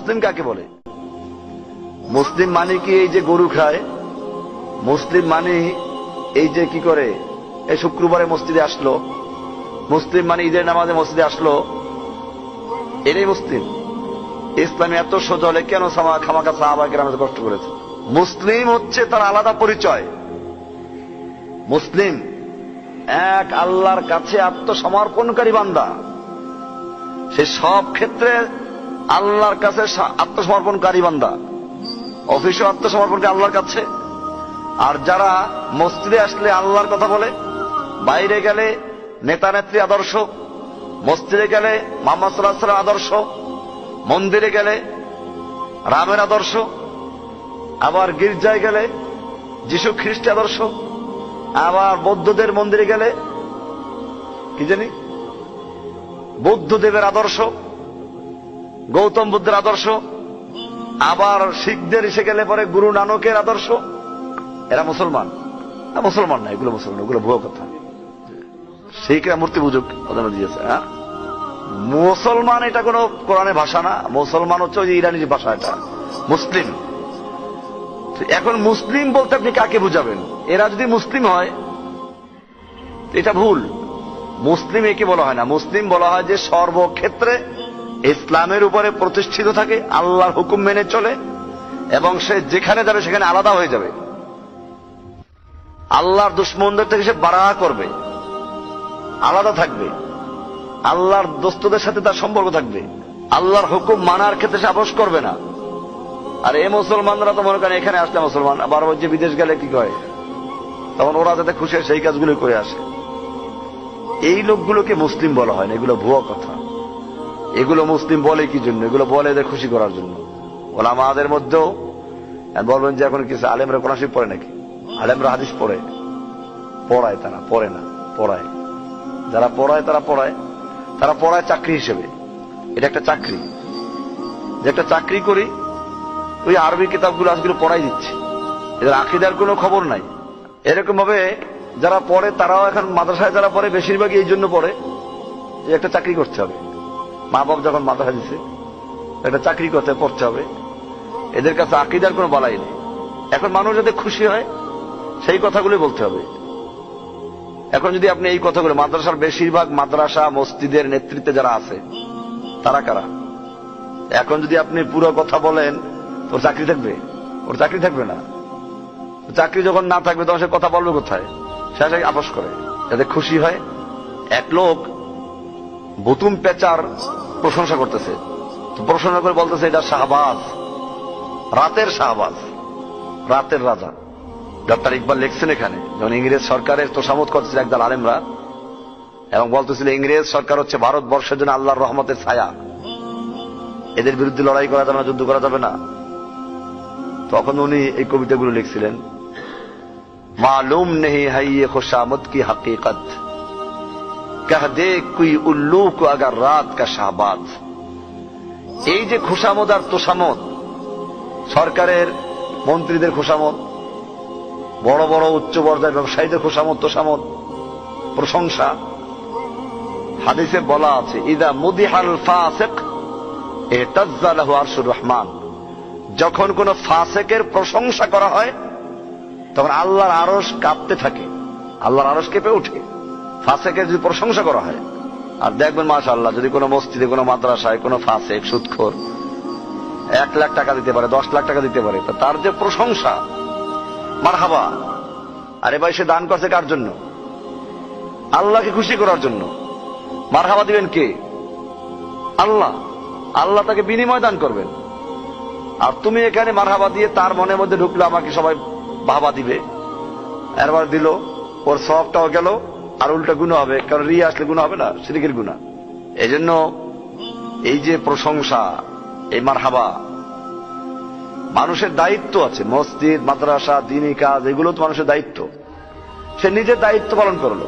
মুসলিম কাকে বলে? মুসলিম মানে কি এই যে গরু খায়? মুসলিম মানে এই যে কি করে এই শুক্রবারে মসজিদে আসলো? মুসলিম মানে ঈদের নামাজে মসজিদে আসলো? এটাই মুসলিম? ইসলামে এত সোজা হলে কেন খামাখা সাহাবা কেরাম কষ্ট করেছে? মুসলিম হচ্ছে তার আলাদা পরিচয়। মুসলিম এক আল্লাহর কাছে আত্মসমর্পণকারী বান্দা। সে সব ক্ষেত্রে আল্লাহর কাছে আত্মসমর্পণকারী বান্দা। অফিসে আত্মসমর্পণকারী আল্লাহর কাছে। আর যারা মসজিদে আসলে আল্লাহর কথা বলে, বাইরে গেলে নেতা নেত্রী আদর্শ, মসজিদে গেলে মুহাম্মদ সাল্লাল্লাহু আলাইহি ওয়াসাল্লাম আদর্শ, মন্দিরে গেলে রামের আদর্শ, আবার গির্জায় গেলে যিশু খ্রিস্টের আদর্শ, আবার বৌদ্ধদের মন্দিরে গেলে কি জানি বৌদ্ধদেবের আদর্শ, গৌতম বুদ্ধের আদর্শ, আবার শিখদের এসে গেলে পরে গুরু নানকের আদর্শ। এরা মুসলমান? মুসলমান না, এগুলো মুসলমান, এগুলো ভুয়ো কথা। শিখরা মূর্তি পুজোক প্রধান দিয়েছে। মুসলমান এটা কোন কোরআনের ভাষা না। মুসলমান হচ্ছে ওই ইরানি যে ভাষা, এটা মুসলিম। এখন মুসলিম বলতে আপনি কাকে বুঝাবেন? এরা যদি মুসলিম হয় এটা ভুল। মুসলিম একে বলা হয় না। মুসলিম বলা হয় যে সর্বক্ষেত্রে ইসলামের উপরে প্রতিষ্ঠিত থাকে, আল্লাহর হুকুম মেনে চলে, এবং সে যেখানে যাবে সেখানে আলাদা হয়ে যাবে। আল্লাহর দুশমনদের থেকে সে বাড়া করবে, আলাদা থাকবে। আল্লাহর দোস্তদের সাথে তার সম্পর্ক থাকবে। আল্লাহর হুকুম মানার ক্ষেত্রে সে আপোষ করবে না। আর এই মুসলমানরা তো মনে করেন এখানে আসলে মুসলমান, আবার ওই যে বিদেশ গেলে কি করে, তখন ওরা যাতে খুশি হয় সেই কাজগুলো করে আসে। এই লোকগুলোকে মুসলিম বলা হয় না, এগুলো ভুয়া কথা। এগুলো মুসলিম বলে কি জন্য? এগুলো বলে এদের খুশি করার জন্য। ওলামাদের মধ্যেও বলবেন যে এখন কিছু আলেমরা কোরআন শরীফ পড়ে নাকি? আলেমরা হাদিস পড়ে? পড়ায় তারা, পড়ে না, পড়ায়। যারা পড়ায় তারা পড়ায়, তারা পড়ায় চাকরি হিসেবে। এটা একটা চাকরি, যে একটা চাকরি করি ওই আরবি কিতাবগুলো আজগুলো পড়াই দিচ্ছে। এদের আকীদার কোনো খবর নাই। এরকম ভাবে যারা পড়ে তারাও এখন মাদ্রাসায় যারা পড়ে বেশিরভাগই এই জন্য পড়ে যে একটা চাকরি করতে হবে। মা বাপ যখন মাদ্রাসা দিচ্ছে একটা চাকরি করতে পড়তে হবে। এদের কাছে আকীদার কোনো বালাই নেই। এখন মানুষ যাতে খুশি হয় সেই কথাগুলি বলতে হবে। এখন যদি আপনি এই কথাগুলো, মাদ্রাসার বেশিরভাগ মাদ্রাসা মসজিদের নেতৃত্বে যারা আছে তারা কারা? এখন যদি আপনি পুরো কথা বলেন তোর চাকরি থাকবে? ওর চাকরি থাকবে না। চাকরি যখন না থাকবে তখন সে কথা বলবে কোথায়? সে আপোষ করে যাতে খুশি হয়। এক লোক বুতুম পেচার প্রশংসা করতেছে, তো প্রশংসা করে বলতেছে এটা শাহবাজ, রাতের শাহবাজ, রাতের রাজা। ডক্টর ইকবাল লিখছেন এখানে, যখন ইংরেজ সরকারের তোষামত করতেছিল একদল আলেমরা, এবং বলতেছিল ইংরেজ সরকার হচ্ছে ভারতবর্ষের জন্য আল্লাহর রহমতের ছায়া, এদের বিরুদ্ধে লড়াই করা যাবে না, যুদ্ধ করা যাবে না। তখন উনি এই কবিতাগুলো লিখছিলেন, মালুম নেহি হ্যায় ইয়ে খুশামদ কি হकीकत, কহ দে কোই উল্লু কো আগার রাত কা শাহবাজ। এই যে খুশামদ আর তোষামদ, সরকারের মন্ত্রীদের খুশামদ, বড় বড় উচ্চ পর্যায়ের ব্যবসায়ীদের খুশামদ, তোষামদ, প্রশংসা। হাদিসে বলা আছে ইদা মুদিহাল ফাসিক ইহতাজ্জা লাহু আরশুর রহমান। যখন কোন ফাসিকের প্রশংসা করা হয় তখন আল্লাহর আরশ কাঁপতে থাকে, আল্লাহর আরশ কেঁপে ওঠে ফাসিকের যদি প্রশংসা করা হয়। আর দেখবেন মাশাআল্লাহ, যদি কোনো মসজিদে কোনো মাদ্রাসায় কোনো ফাসিক সুদখোর 1 লাখ টাকা দিতে পারে, 10 লাখ টাকা দিতে পারে, তার যে প্রশংসা, মারহাবা। আরে ভাই, সে দান করছে কার জন্য? আল্লাহকে খুশি করার জন্য। মারহাবা দিবেন কে? আল্লাহ। আল্লাহ তাকে বিনিময় দান করবেন। আর তুমি এখানে মারহাবা দিয়ে তার মনের মধ্যে ঢুকলো আমাকে সবাই বাহবা দিবে, এরবার দিল, ওর সওয়াবটাও গেল, আর উল্টা গুনাহ হবে। কারণ রিয়া আসলে গুনাহ হবে না, শিরকের গুনাহ। এজন্য এই যে প্রশংসা, এই মারহাবা, মানুষের দায়িত্ব আছে। মসজিদ, মাদ্রাসা, দ্বীনি কাজ, এগুলো তো মানুষের দায়িত্ব। সে নিজের দায়িত্ব পালন করলো।